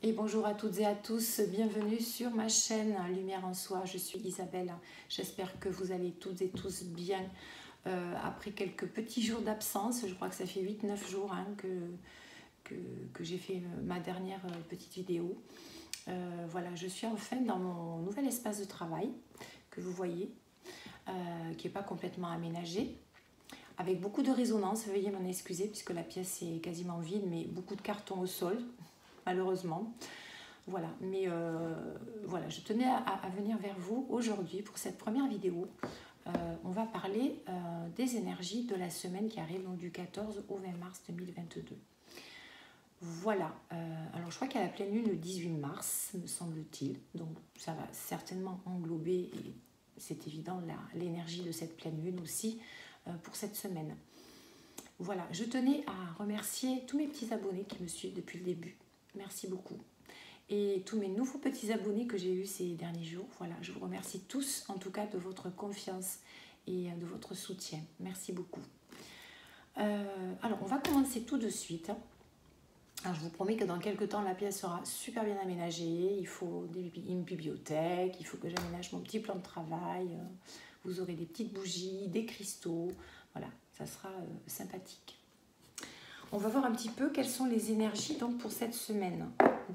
Et bonjour à toutes et à tous, bienvenue sur ma chaîne Lumière en Soi. Je suis Isabelle, j'espère que vous allez toutes et tous bien après quelques petits jours d'absence. Je crois que ça fait 8-9 jours que j'ai fait ma dernière petite vidéo. Voilà, je suis enfin dans mon nouvel espace de travail que vous voyez, qui n'est pas complètement aménagé, avec beaucoup de résonance. Veuillez m'en excuser puisque la pièce est quasiment vide, mais beaucoup de cartons au sol, malheureusement. Voilà, mais voilà, je tenais à venir vers vous aujourd'hui pour cette première vidéo. On va parler des énergies de la semaine qui arrive, donc du 14 au 20 mars 2022. Voilà, alors je crois qu'il y a la pleine lune le 18 mars, me semble-t-il, donc ça va certainement englober, et c'est évident, l'énergie de cette pleine lune aussi pour cette semaine. Voilà, je tenais à remercier tous mes petits abonnés qui me suivent depuis le début. Merci beaucoup. Et tous mes nouveaux petits abonnés que j'ai eus ces derniers jours. Voilà, je vous remercie tous, en tout cas, de votre confiance et de votre soutien. Merci beaucoup. Alors, on va commencer tout de suite. Alors, je vous promets que dans quelques temps, la pièce sera super bien aménagée. Il faut une bibliothèque, il faut que j'aménage mon petit plan de travail. Vous aurez des petites bougies, des cristaux. Voilà, ça sera sympathique. On va voir un petit peu quelles sont les énergies donc pour cette semaine.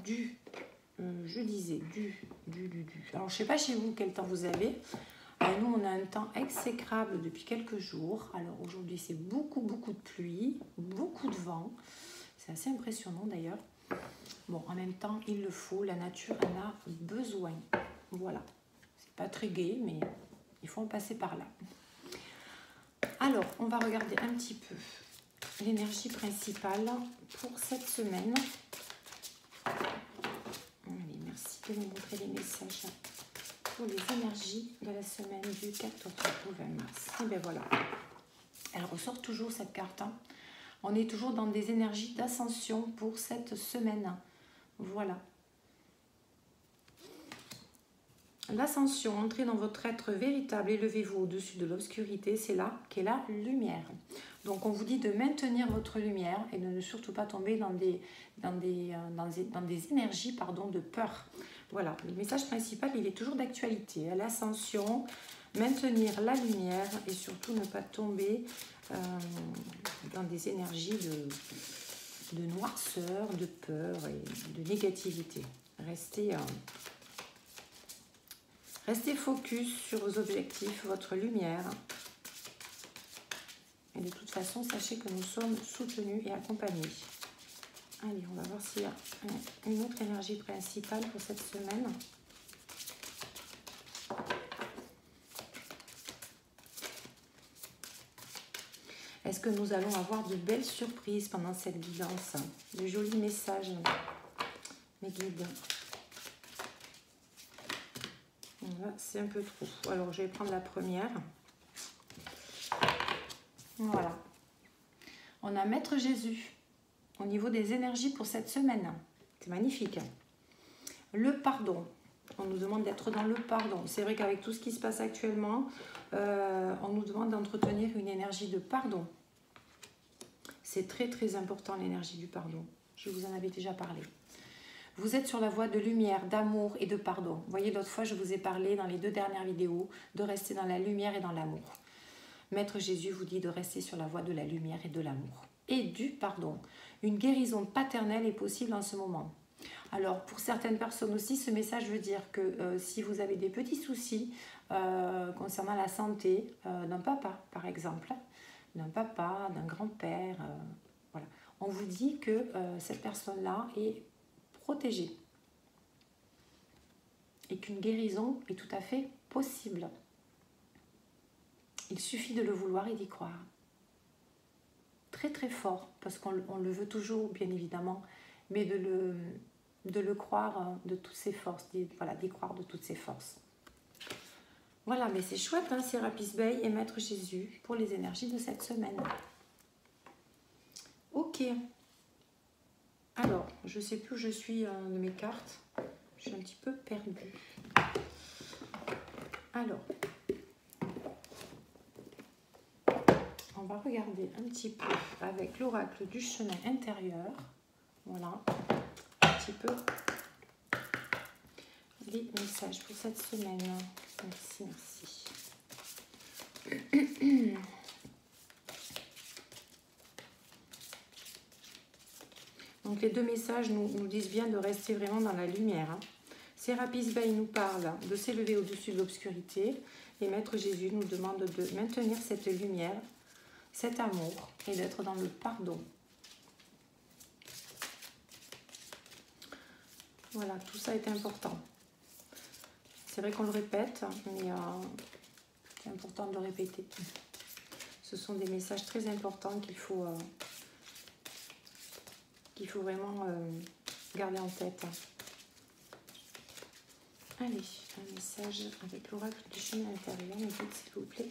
Je disais Alors, je ne sais pas chez vous quel temps vous avez. Nous, on a un temps exécrable depuis quelques jours. Alors, aujourd'hui, c'est beaucoup de pluie, beaucoup de vent. C'est assez impressionnant d'ailleurs. Bon, en même temps, il le faut. La nature en a besoin. Voilà. C'est pas très gai, mais il faut en passer par là. Alors, on va regarder un petit peu l'énergie principale pour cette semaine. Allez, merci de me montrer les messages pour les énergies de la semaine du 14 au 20 mars. Et bien voilà, elle ressort toujours cette carte. On est toujours dans des énergies d'ascension pour cette semaine. Voilà. L'ascension, entrez dans votre être véritable, élevez-vous au-dessus de l'obscurité, c'est là qu'est la lumière. Donc on vous dit de maintenir votre lumière et de ne surtout pas tomber dans des énergies de peur. Voilà, le message principal, il est toujours d'actualité. L'ascension, maintenir la lumière et surtout ne pas tomber dans des énergies de noirceur, de peur et de négativité. Restez focus sur vos objectifs, votre lumière. Et de toute façon, sachez que nous sommes soutenus et accompagnés. Allez, on va voir s'il y a une autre énergie principale pour cette semaine. Est-ce que nous allons avoir de belles surprises pendant cette guidance? De jolis messages, mes guides. Là, c'est un peu trop. Alors, je vais prendre la première. Voilà. On a Maître Jésus au niveau des énergies pour cette semaine. C'est magnifique. Le pardon. On nous demande d'être dans le pardon. C'est vrai qu'avec tout ce qui se passe actuellement, on nous demande d'entretenir une énergie de pardon. C'est très important, l'énergie du pardon. Je vous en avais déjà parlé. Vous êtes sur la voie de lumière, d'amour et de pardon. Vous voyez, l'autre fois, je vous ai parlé dans les 2 dernières vidéos de rester dans la lumière et dans l'amour. Maître Jésus vous dit de rester sur la voie de la lumière et de l'amour. Et du pardon. Une guérison paternelle est possible en ce moment. Alors, pour certaines personnes aussi, ce message veut dire que si vous avez des petits soucis concernant la santé d'un papa, par exemple, d'un papa, d'un grand-père, voilà, on vous dit que cette personne-là est protégée et qu'une guérison est tout à fait possible. Il suffit de le vouloir et d'y croire. Très fort, parce qu'on le veut toujours, bien évidemment, mais de le croire de toutes ses forces, voilà, d'y croire de toutes ses forces. Voilà, mais c'est chouette, hein, Sérapis Bey et Maître Jésus pour les énergies de cette semaine. Ok. Alors, je ne sais plus où je suis de mes cartes. Je suis un petit peu perdue. Alors, on va regarder un petit peu avec l'oracle du chemin intérieur. Voilà, un petit peu les messages pour cette semaine. Merci, merci. Donc les deux messages nous disent bien de rester vraiment dans la lumière. Hein. Sérapis Bey nous parle de s'élever au-dessus de l'obscurité. Et Maître Jésus nous demande de maintenir cette lumière, cet amour et d'être dans le pardon. Voilà, tout ça est important. C'est vrai qu'on le répète, mais c'est important de le répéter. Ce sont des messages très importants qu'il faut vraiment garder en tête. Allez, un message avec l'oracle du chemin intérieur, me dites s'il vous plaît,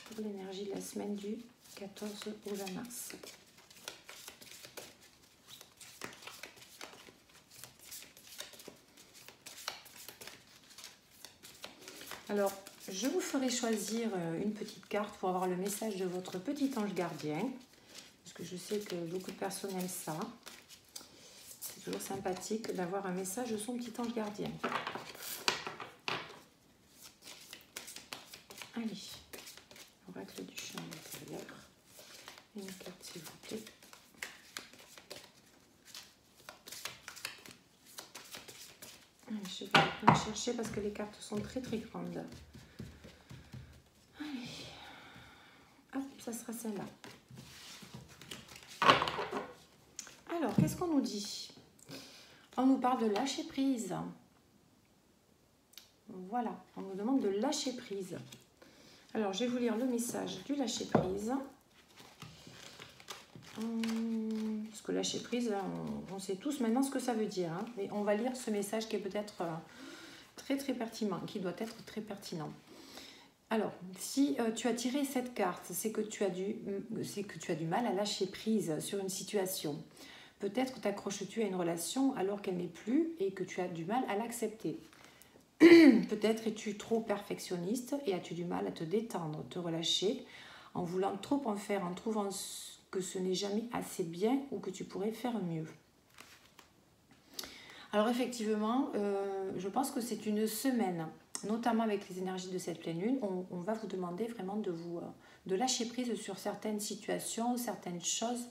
pour l'énergie de la semaine du 14 au 20 mars. Alors, je vous ferai choisir une petite carte pour avoir le message de votre petit ange gardien, parce que je sais que beaucoup de personnes aiment ça. C'est toujours sympathique d'avoir un message de son petit ange gardien. Allez, oracle du chemin intérieur. Une carte s'il vous plaît. Allez, je vais la chercher parce que les cartes sont très très grandes. Allez, hop, ça sera celle-là. Alors, qu'est-ce qu'on nous dit? On nous parle de lâcher prise. Voilà, on nous demande de lâcher prise. Alors, je vais vous lire le message du lâcher prise. Parce que lâcher prise, on sait tous maintenant ce que ça veut dire. Hein, mais on va lire ce message qui est peut-être très très pertinent, qui doit être très pertinent. Alors, si tu as tiré cette carte, c'est que tu as du mal à lâcher prise sur une situation. Peut-être t'accroches-tu à une relation alors qu'elle n'est plus et que tu as du mal à l'accepter. Peut-être es-tu trop perfectionniste et as-tu du mal à te détendre, te relâcher, en voulant trop en faire, en trouvant que ce n'est jamais assez bien ou que tu pourrais faire mieux. Alors effectivement, je pense que c'est une semaine, notamment avec les énergies de cette pleine lune, on va vous demander vraiment de lâcher prise sur certaines situations, certaines choses,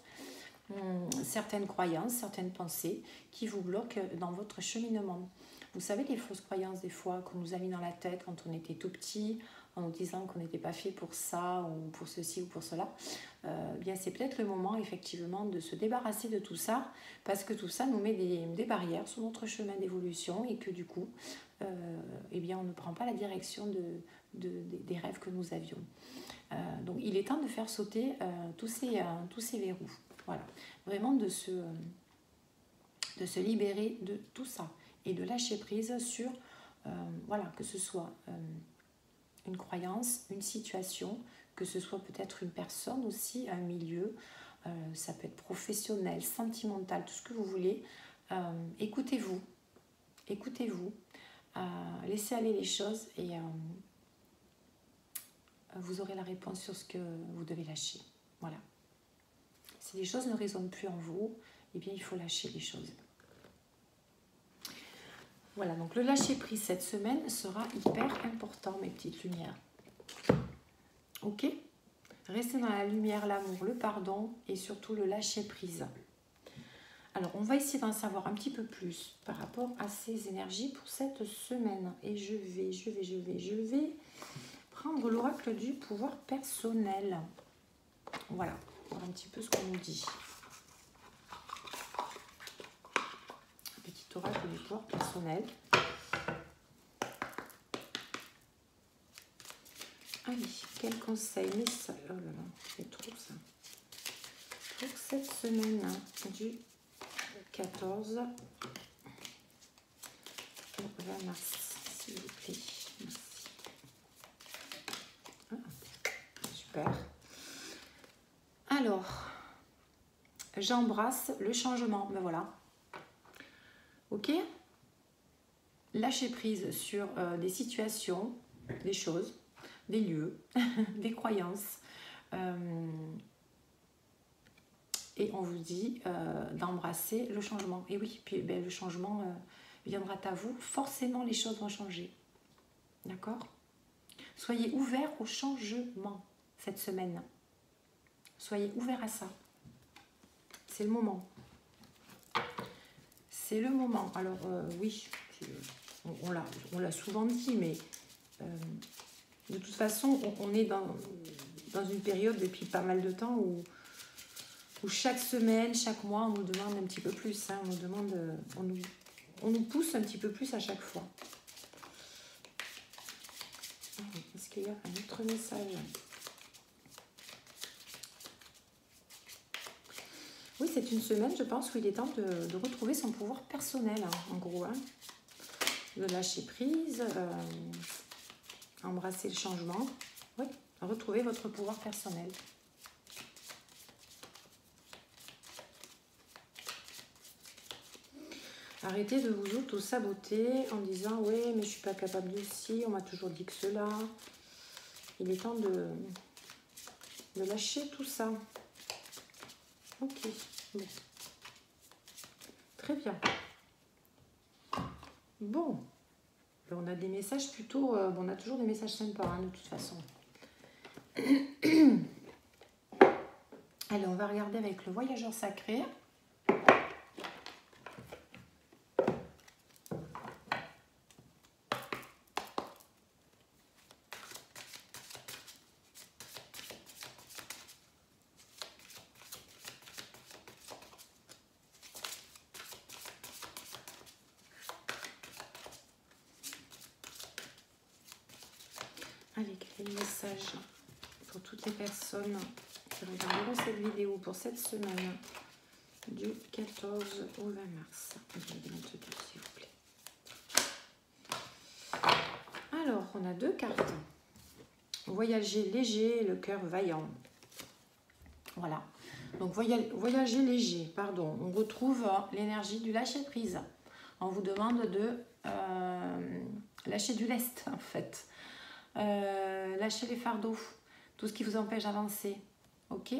certaines croyances, certaines pensées qui vous bloquent dans votre cheminement. Vous savez, les fausses croyances des fois qu'on nous a mis dans la tête quand on était tout petit, en nous disant qu'on n'était pas fait pour ça ou pour ceci ou pour cela, bien c'est peut-être le moment effectivement de se débarrasser de tout ça, parce que tout ça nous met des barrières sur notre chemin d'évolution et que du coup, eh bien on ne prend pas la direction des rêves que nous avions. Donc il est temps de faire sauter tous ces verrous. Voilà, vraiment de se libérer de tout ça et de lâcher prise sur, voilà, que ce soit une croyance, une situation, que ce soit peut-être une personne aussi, un milieu, ça peut être professionnel, sentimental, tout ce que vous voulez. Écoutez-vous, laissez aller les choses et vous aurez la réponse sur ce que vous devez lâcher. Voilà. Si les choses ne résonnent plus en vous, eh bien il faut lâcher les choses. Voilà, donc le lâcher prise cette semaine sera hyper important, mes petites lumières. Ok? Restez dans la lumière, l'amour, le pardon et surtout le lâcher prise. Alors, on va essayer d'en savoir un petit peu plus par rapport à ces énergies pour cette semaine. Et je vais prendre l'oracle du pouvoir personnel. Voilà, voir un petit peu ce qu'on nous dit. Petit oracle du pouvoir personnel. Allez, quel conseil, message, oh là là, c'est trop ça. Pour cette semaine du 14 au 20 mars, s'il vous plaît. Merci. Ah, super. Alors, j'embrasse le changement. Ben voilà. Ok? Lâcher prise sur des situations, des choses, des lieux, des croyances. Et on vous dit d'embrasser le changement. Et oui, puis ben, le changement, viendra à vous, forcément les choses vont changer. D'accord? Soyez ouverts au changement cette semaine. Soyez ouverts à ça. C'est le moment. C'est le moment. Alors oui, on l'a souvent dit, mais de toute façon, on est dans une période depuis pas mal de temps où chaque semaine, chaque mois, on nous demande un petit peu plus. Hein, on nous pousse un petit peu plus à chaque fois. Est-ce qu'il y a un autre message? Oui, c'est une semaine, je pense, où il est temps de retrouver son pouvoir personnel, hein, en gros. Hein. De lâcher prise, embrasser le changement. Oui, retrouver votre pouvoir personnel. Arrêtez de vous auto-saboter en disant « Oui, mais je ne suis pas capable de ci, on m'a toujours dit que cela. » Il est temps de lâcher tout ça. Ok, bon. Très bien. Bon, on a des messages plutôt... on a toujours des messages sympas, hein, de toute façon. Allez, on va regarder avec le voyageur sacré. Allez, quel est le message pour toutes les personnes qui regarderont cette vidéo pour cette semaine du 14 au 20 mars. Je vais mettre tout, s'il vous plaît. Alors, on a deux cartes. Voyager léger, le cœur vaillant. Voilà. Donc, voyager léger, pardon. On retrouve l'énergie du lâcher-prise. On vous demande de lâcher du lest, en fait. Lâchez les fardeaux, tout ce qui vous empêche d'avancer, ok?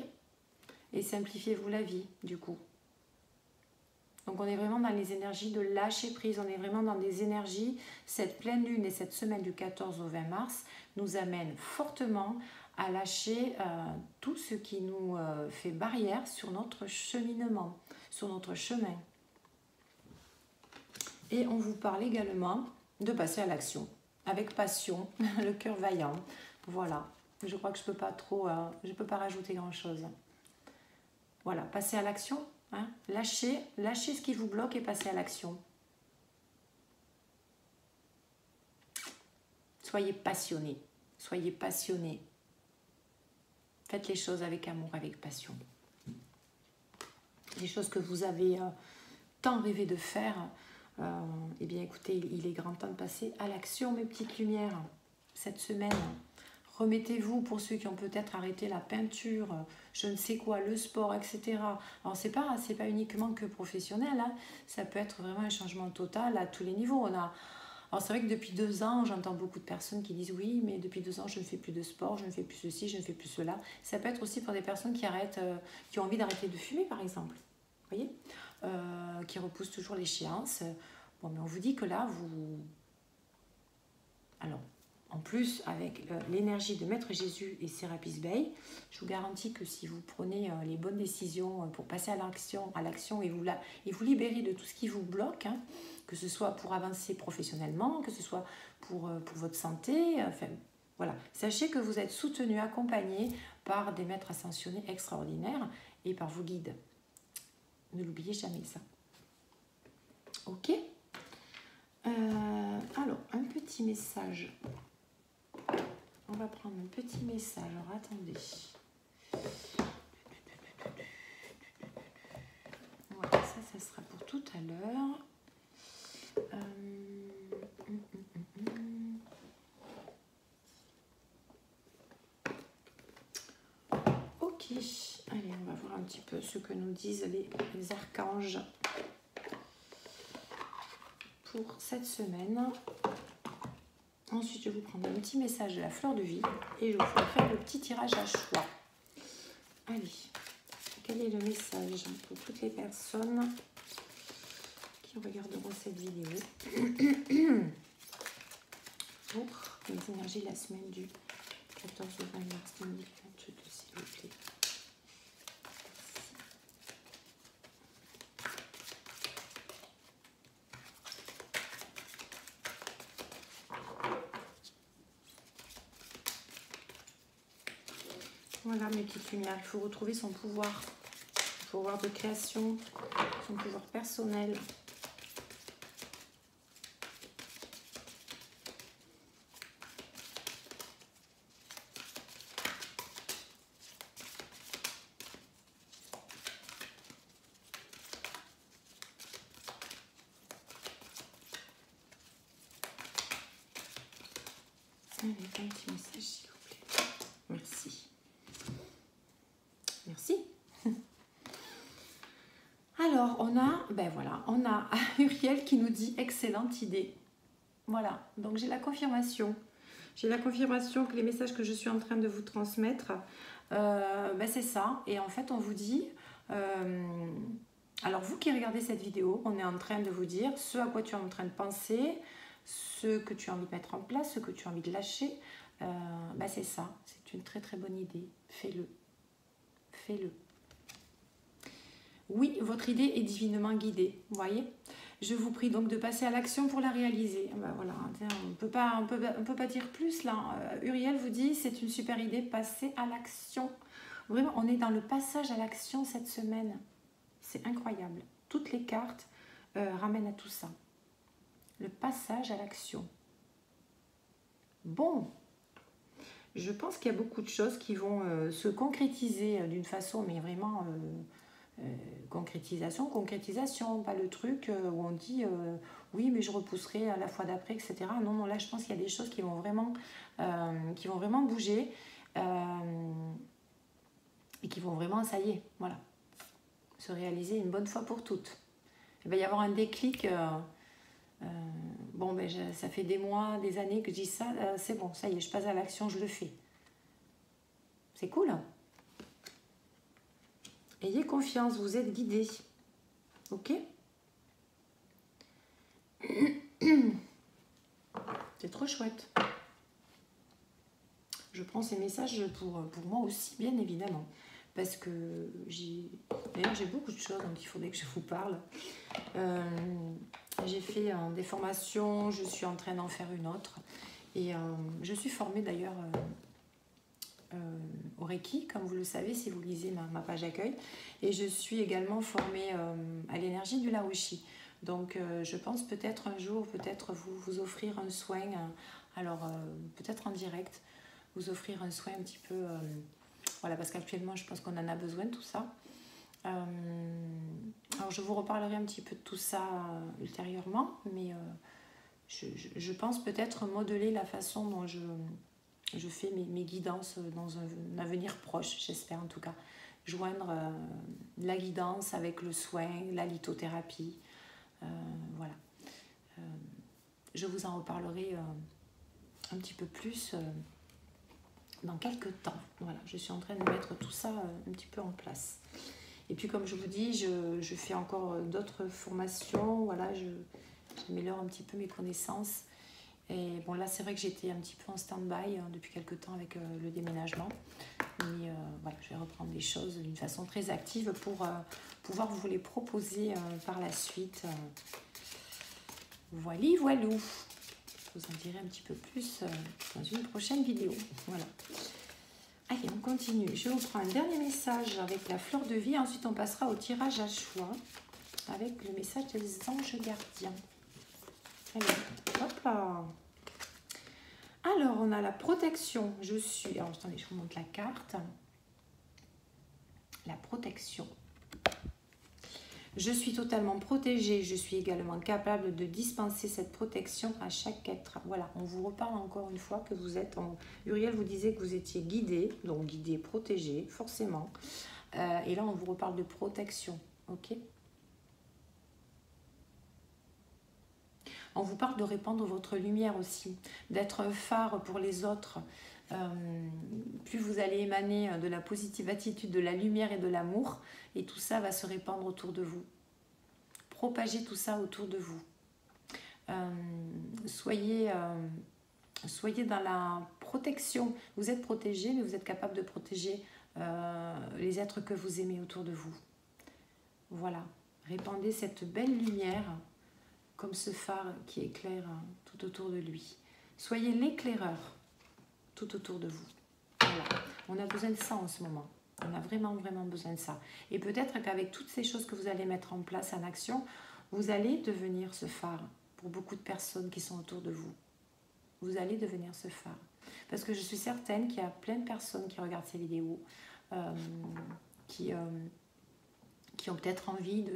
Et simplifiez-vous la vie, du coup. Donc on est vraiment dans les énergies de lâcher prise, on est vraiment dans des énergies, cette pleine lune et cette semaine du 14 au 20 mars nous amènent fortement à lâcher tout ce qui nous fait barrière sur notre cheminement, sur notre chemin. Et on vous parle également de passer à l'action. Avec passion, le cœur vaillant. Voilà, je crois que je peux pas trop, je peux pas rajouter grand chose. Voilà, passer à l'action, hein. Lâchez ce qui vous bloque et passez à l'action. Soyez passionnés, soyez passionnés. Faites les choses avec amour, avec passion. Les choses que vous avez tant rêvé de faire. Eh bien écoutez, il est grand temps de passer à l'action, mes petites lumières, cette semaine. Remettez-vous pour ceux qui ont peut-être arrêté la peinture, je ne sais quoi, le sport, etc. Alors c'est pas uniquement que professionnel, hein. Ça peut être vraiment un changement total à tous les niveaux. Alors c'est vrai que depuis 2 ans, j'entends beaucoup de personnes qui disent oui, mais depuis 2 ans, je ne fais plus de sport, je ne fais plus ceci, je ne fais plus cela. Ça peut être aussi pour des personnes qui ont envie d'arrêter de fumer, par exemple. Vous voyez, qui repoussent toujours l'échéance. Bon, mais on vous dit que là, alors, en plus, avec l'énergie de Maître Jésus et Sérapis Bey, je vous garantis que si vous prenez les bonnes décisions pour passer à l'action et vous libérer de tout ce qui vous bloque, hein, que ce soit pour avancer professionnellement, que ce soit pour votre santé, enfin, voilà. Sachez que vous êtes soutenu, accompagné par des maîtres ascensionnés extraordinaires et par vos guides. Ne l'oubliez jamais, ça. Ok. Alors, un petit message. On va prendre un petit message. Alors, attendez. Voilà, ça sera pour tout à l'heure. Ok. Allez, on va voir un petit peu ce que nous disent les archanges pour cette semaine. Ensuite, je vais vous prendre un petit message de la fleur de vie et je vous ferai faire le petit tirage à choix. Allez, quel est le message pour toutes les personnes qui regarderons cette vidéo pour les énergies de la semaine du 14 au 20 mars 2022, s'il vous plaît. Voilà mes petites lumières, il faut retrouver son pouvoir de création, son pouvoir personnel. Allez, un petit message s'il vous plaît. Merci. Merci. Alors, on a, ben voilà, on a Uriel qui nous dit excellente idée. Voilà, donc j'ai la confirmation. J'ai la confirmation que les messages que je suis en train de vous transmettre, ben c'est ça. Et en fait, on vous dit, alors vous qui regardez cette vidéo, on est en train de vous dire ce à quoi tu es en train de penser, ce que tu as envie de mettre en place, ce que tu as envie de lâcher. Ben c'est ça, c'est une très très bonne idée. Fais-le. Fais-le. Oui, votre idée est divinement guidée, vous voyez. Je vous prie donc de passer à l'action pour la réaliser. Ben voilà, on peut pas dire plus là. Uriel vous dit, c'est une super idée, passez à l'action. Vraiment, on est dans le passage à l'action cette semaine. C'est incroyable. Toutes les cartes ramènent à tout ça. Le passage à l'action. Bon, je pense qu'il y a beaucoup de choses qui vont se concrétiser d'une façon, mais vraiment... concrétisation, pas le truc où on dit oui mais je repousserai à la fois d'après, etc. Non, non, là je pense qu'il y a des choses qui vont vraiment bouger et qui vont vraiment, ça y est, voilà, se réaliser une bonne fois pour toutes. Il va y avoir un déclic. Bon, ben, ça fait des mois, des années que je dis ça, c'est bon, ça y est, je passe à l'action, je le fais. C'est cool. Ayez confiance, vous êtes guidés. Ok? C'est trop chouette. Je prends ces messages pour moi aussi, bien évidemment. Parce que d'ailleurs, j'ai beaucoup de choses dont il faudrait que je vous parle. J'ai fait des formations, je suis en train d'en faire une autre. Et je suis formée d'ailleurs... au Reiki, comme vous le savez si vous lisez ma page d'accueil, et je suis également formée à l'énergie du Laoshi. Donc je pense peut-être un jour, peut-être vous offrir un soin, alors peut-être en direct, vous offrir un soin un petit peu, voilà, parce qu'actuellement je pense qu'on en a besoin de tout ça. Alors je vous reparlerai un petit peu de tout ça ultérieurement, mais je pense peut-être modeler la façon dont je fais mes guidances dans un avenir proche, j'espère en tout cas. Joindre la guidance avec le soin, la lithothérapie. Voilà. Je vous en reparlerai un petit peu plus dans quelques temps. Voilà, je suis en train de mettre tout ça un petit peu en place. Et puis comme je vous dis, je fais encore d'autres formations. Voilà, j'améliore un petit peu mes connaissances. Et bon, là, c'est vrai que j'étais un petit peu en stand-by depuis quelques temps avec le déménagement. Mais voilà, je vais reprendre les choses d'une façon très active pour pouvoir vous les proposer par la suite. Voily, voilou. Je vous en dirai un petit peu plus dans une prochaine vidéo. Voilà. Allez, on continue. Je vous prends un dernier message avec la fleur de vie. Ensuite, on passera au tirage à choix avec le message des anges gardiens. Allez, hop là. Alors, on a la protection. Je suis... Alors, attendez, je vous montre la carte. La protection. Je suis totalement protégée. Je suis également capable de dispenser cette protection à chaque être. Voilà, on vous reparle encore une fois que vous êtes... Uriel vous disait que vous étiez guidé. Donc, guidé, protégé, forcément. Et là, on vous reparle de protection. Ok ? On vous parle de répandre votre lumière aussi, d'être un phare pour les autres. Plus vous allez émaner de la positive attitude, de la lumière et de l'amour, et tout ça va se répandre autour de vous. propagez tout ça autour de vous. Soyez dans la protection. Vous êtes protégé, mais vous êtes capable de protéger les êtres que vous aimez autour de vous. Voilà. Répandez cette belle lumière comme ce phare qui éclaire tout autour de lui. Soyez l'éclaireur tout autour de vous. Voilà. On a besoin de ça en ce moment. On a vraiment, vraiment besoin de ça. Et peut-être qu'avec toutes ces choses que vous allez mettre en place en action, vous allez devenir ce phare pour beaucoup de personnes qui sont autour de vous. Vous allez devenir ce phare. Parce que je suis certaine qu'il y a plein de personnes qui regardent ces vidéos, qui ont peut-être envie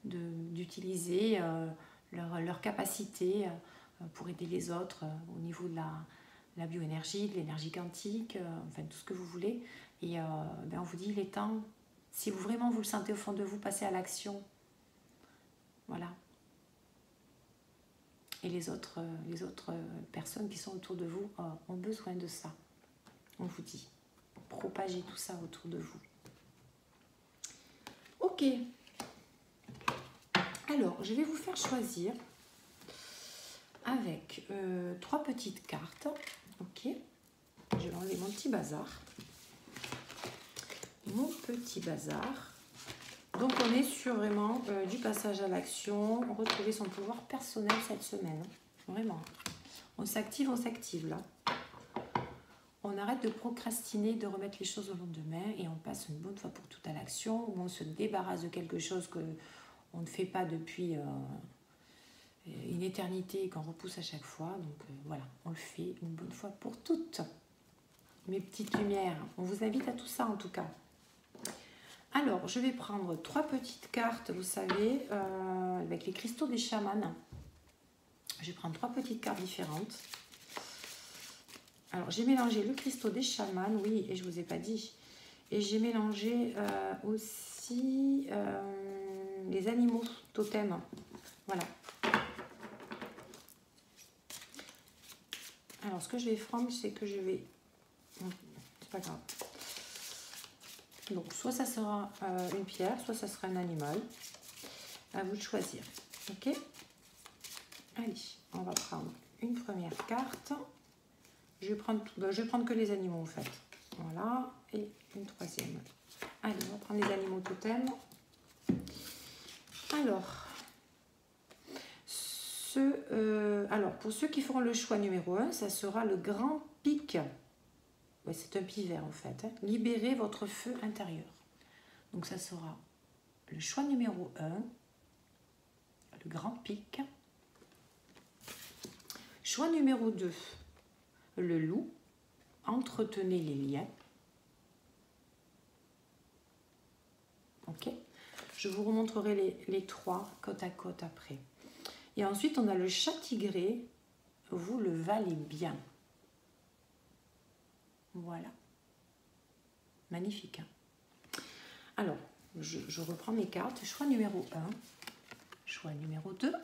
d'utiliser leur capacité pour aider les autres au niveau de la bioénergie, de l'énergie quantique, enfin tout ce que vous voulez. Et on vous dit, il est temps, si vous vraiment vous le sentez au fond de vous, passez à l'action. Voilà. Et les autres personnes qui sont autour de vous ont besoin de ça. On vous dit, propagez tout ça autour de vous. Ok. Alors, je vais vous faire choisir avec 3 petites cartes. Ok. Je vais enlever mon petit bazar. Mon petit bazar. Donc, on est sur vraiment du passage à l'action. Retrouver son pouvoir personnel cette semaine. Vraiment. On s'active là. On arrête de procrastiner, de remettre les choses au lendemain et on passe une bonne fois pour toutes à l'action où on se débarrasse de quelque chose qu'on ne fait pas depuis une éternité et qu'on repousse à chaque fois. Donc voilà, on le fait une bonne fois pour toutes. Mes petites lumières, on vous invite à tout ça en tout cas. Alors, je vais prendre 3 petites cartes, vous savez, avec les cristaux des chamans. Je vais prendre 3 petites cartes différentes. Alors, j'ai mélangé le cristaux des chamans, oui, et je ne vous ai pas dit. Et j'ai mélangé aussi les animaux totems. Voilà. Alors, ce que je vais faire, c'est que je vais... C'est pas grave. Donc, soit ça sera une pierre, soit ça sera un animal. À vous de choisir. Ok? Allez, on va prendre une première carte. Je vais prendre que les animaux en fait. Voilà, et une troisième. Allez, on va prendre les animaux totems. Alors, pour ceux qui feront le choix numéro 1, ça sera le grand pic. Ouais, c'est un pivert en fait. Hein. Libérez votre feu intérieur. Donc ça sera le choix numéro 1, le grand pic. Choix numéro 2, le loup. Entretenez les liens. Ok. Je vous remontrerai les 3 côte à côte après. Et ensuite, on a le chat tigré. Vous le valez bien. Voilà. Magnifique. Hein. Alors, je reprends mes cartes. Choix numéro 1. Choix numéro 2. Je ne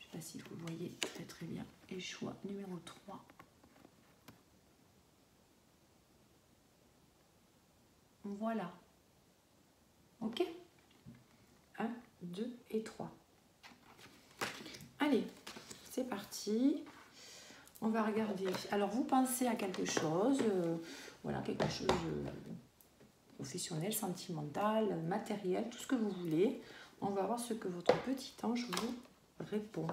sais pas si vous voyez très très bien. Et choix numéro 3. Voilà. Ok. 1, 2 et 3. Allez, c'est parti. On va regarder. Alors, vous pensez à quelque chose, voilà, quelque chose professionnel, sentimental, matériel, tout ce que vous voulez. On va voir ce que votre petit ange vous répond.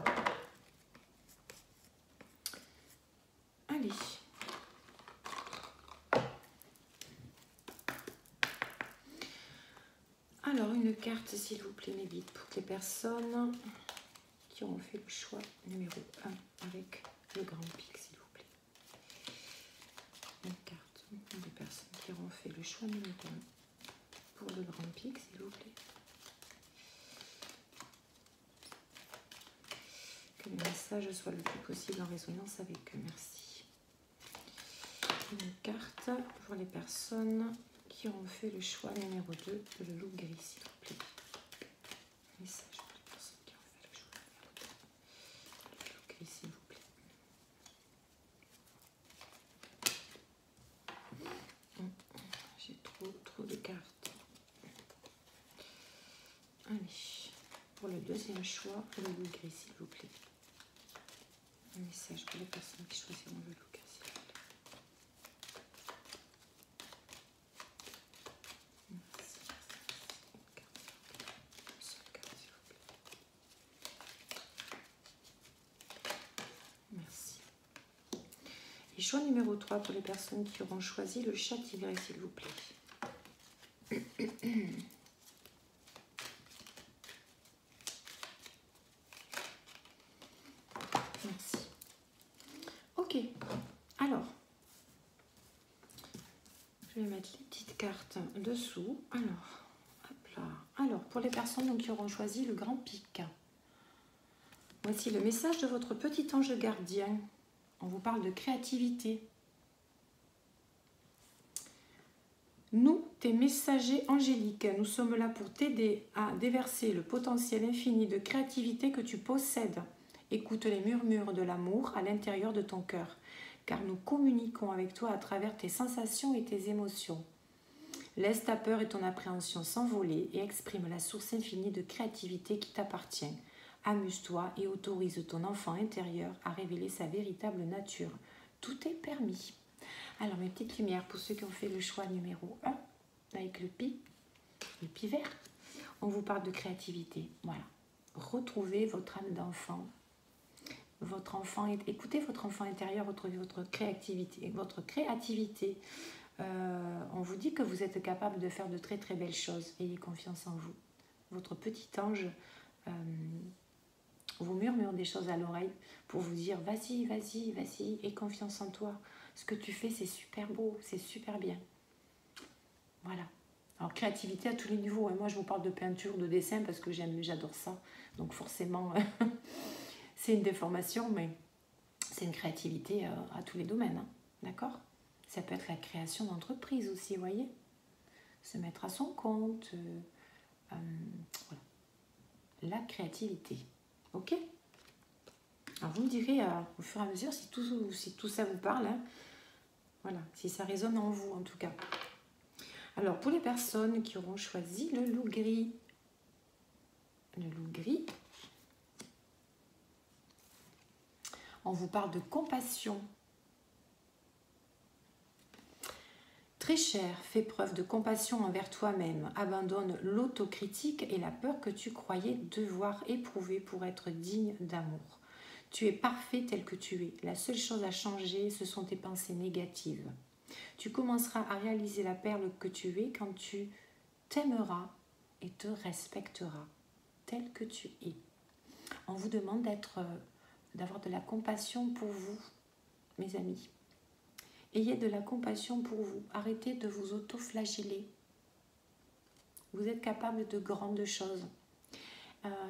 Allez. Alors, une carte, s'il vous plaît, mes guides, pour les personnes qui ont fait le choix numéro 1 avec le grand pic, s'il vous plaît. Une carte pour les personnes qui auront fait le choix numéro 1 pour le grand pic, s'il vous plaît. Que le message soit le plus possible en résonance avec eux. Merci. Une carte pour les personnes qui ont fait le choix numéro 2, le loup gris, s'il vous plaît. Message pour les personnes qui ont fait le choix numéro 2, le loup gris, s'il vous plaît. J'ai trop de cartes. Allez. le deuxième choix, le loup gris, s'il vous plaît. Un message pour les personnes qui choisiront le loup gris, s'il vous plaît. Merci. Et choix numéro 3 pour les personnes qui auront choisi le chat tigré, s'il vous plaît. Merci. Ok. Alors, je vais mettre les petites cartes dessous. Alors, hop là. Alors, pour les personnes donc, qui auront choisi le grand pic, voici le message de votre petit ange gardien. On vous parle de créativité. Nous, tes messagers angéliques, nous sommes là pour t'aider à déverser le potentiel infini de créativité que tu possèdes. Écoute les murmures de l'amour à l'intérieur de ton cœur, car nous communiquons avec toi à travers tes sensations et tes émotions. Laisse ta peur et ton appréhension s'envoler et exprime la source infinie de créativité qui t'appartient. Amuse-toi et autorise ton enfant intérieur à révéler sa véritable nature. Tout est permis. Alors, mes petites lumières, pour ceux qui ont fait le choix numéro 1, avec le pi vert, on vous parle de créativité. Voilà. Retrouvez votre âme d'enfant. Votre enfant, écoutez votre enfant intérieur, retrouvez votre créativité. On vous dit que vous êtes capable de faire de très très belles choses. Ayez confiance en vous. Votre petit ange vous murmure des choses à l'oreille pour vous dire vas-y, vas-y, vas-y, aie confiance en toi. Ce que tu fais, c'est super beau, c'est super bien. Voilà. Alors, créativité à tous les niveaux. Moi, je vous parle de peinture, de dessin, parce que j'adore ça. Donc, forcément, c'est une déformation, mais c'est une créativité à tous les domaines. Hein. D'accord ? Ça peut être la création d'entreprise aussi, vous voyez ? Se mettre à son compte. Voilà. La créativité. Ok ? Alors, vous me direz au fur et à mesure si tout ça vous parle. Hein. Voilà, si ça résonne en vous en tout cas. Alors, pour les personnes qui auront choisi le loup gris, on vous parle de compassion. Très cher, fais preuve de compassion envers toi-même. Abandonne l'autocritique et la peur que tu croyais devoir éprouver pour être digne d'amour. Tu es parfait tel que tu es. La seule chose à changer, ce sont tes pensées négatives. Tu commenceras à réaliser la perle que tu es quand tu t'aimeras et te respecteras tel que tu es. On vous demande d'avoir de la compassion pour vous, mes amis. Ayez de la compassion pour vous. Arrêtez de vous auto-flageller. Vous êtes capable de grandes choses.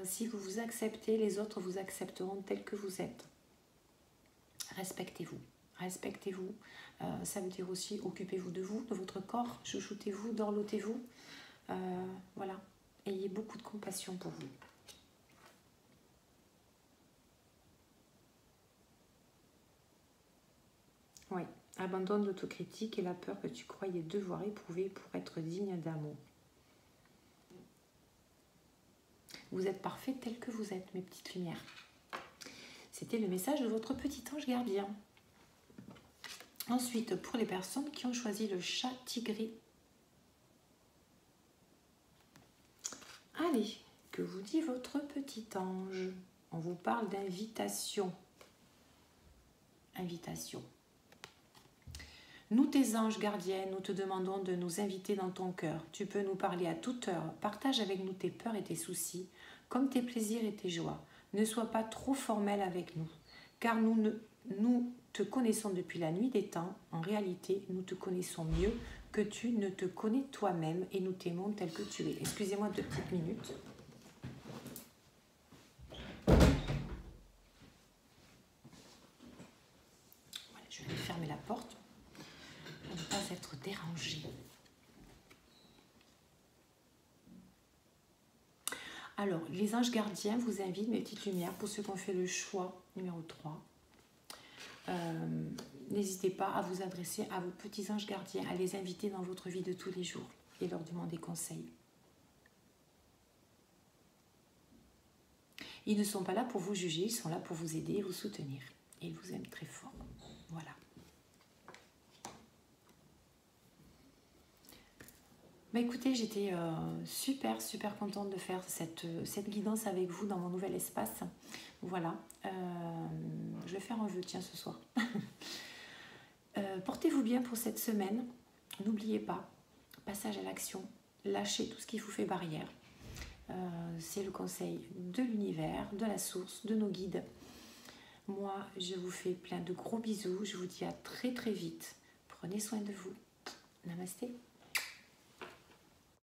Si vous vous acceptez, les autres vous accepteront tel que vous êtes. Respectez-vous. Respectez-vous. Ça veut dire aussi occupez-vous de vous, de votre corps. Chouchoutez-vous, dorlotez-vous. Voilà. Ayez beaucoup de compassion pour vous. Oui. Abandonne l'autocritique et la peur que tu croyais devoir éprouver pour être digne d'amour. Vous êtes parfait tel que vous êtes, mes petites lumières. C'était le message de votre petit ange gardien. Ensuite, pour les personnes qui ont choisi le chat tigré. Allez, que vous dit votre petit ange? On vous parle d'invitation. Invitation. Nous, tes anges gardiens, nous te demandons de nous inviter dans ton cœur. Tu peux nous parler à toute heure. Partage avec nous tes peurs et tes soucis, comme tes plaisirs et tes joies. Ne sois pas trop formel avec nous, car nous te connaissons depuis la nuit des temps. En réalité, nous te connaissons mieux que tu ne te connais toi-même et nous t'aimons tel que tu es. Excusez-moi 2 petites minutes. Voilà, je vais fermer la porte pour ne pas être dérangée. Alors, les anges gardiens vous invitent, mes petites lumières, pour ceux qui ont fait le choix numéro 3. N'hésitez pas à vous adresser à vos petits anges gardiens, à les inviter dans votre vie de tous les jours et leur demander conseil. Ils ne sont pas là pour vous juger, ils sont là pour vous aider et vous soutenir. Et ils vous aiment très fort. Voilà. Bah écoutez, j'étais super contente de faire cette guidance avec vous dans mon nouvel espace. Voilà. Je vais faire un vœu, tiens, ce soir. Portez-vous bien pour cette semaine. N'oubliez pas, passage à l'action. Lâchez tout ce qui vous fait barrière. C'est le conseil de l'univers, de la source, de nos guides. Moi, je vous fais plein de gros bisous. Je vous dis à très vite. Prenez soin de vous. Namasté.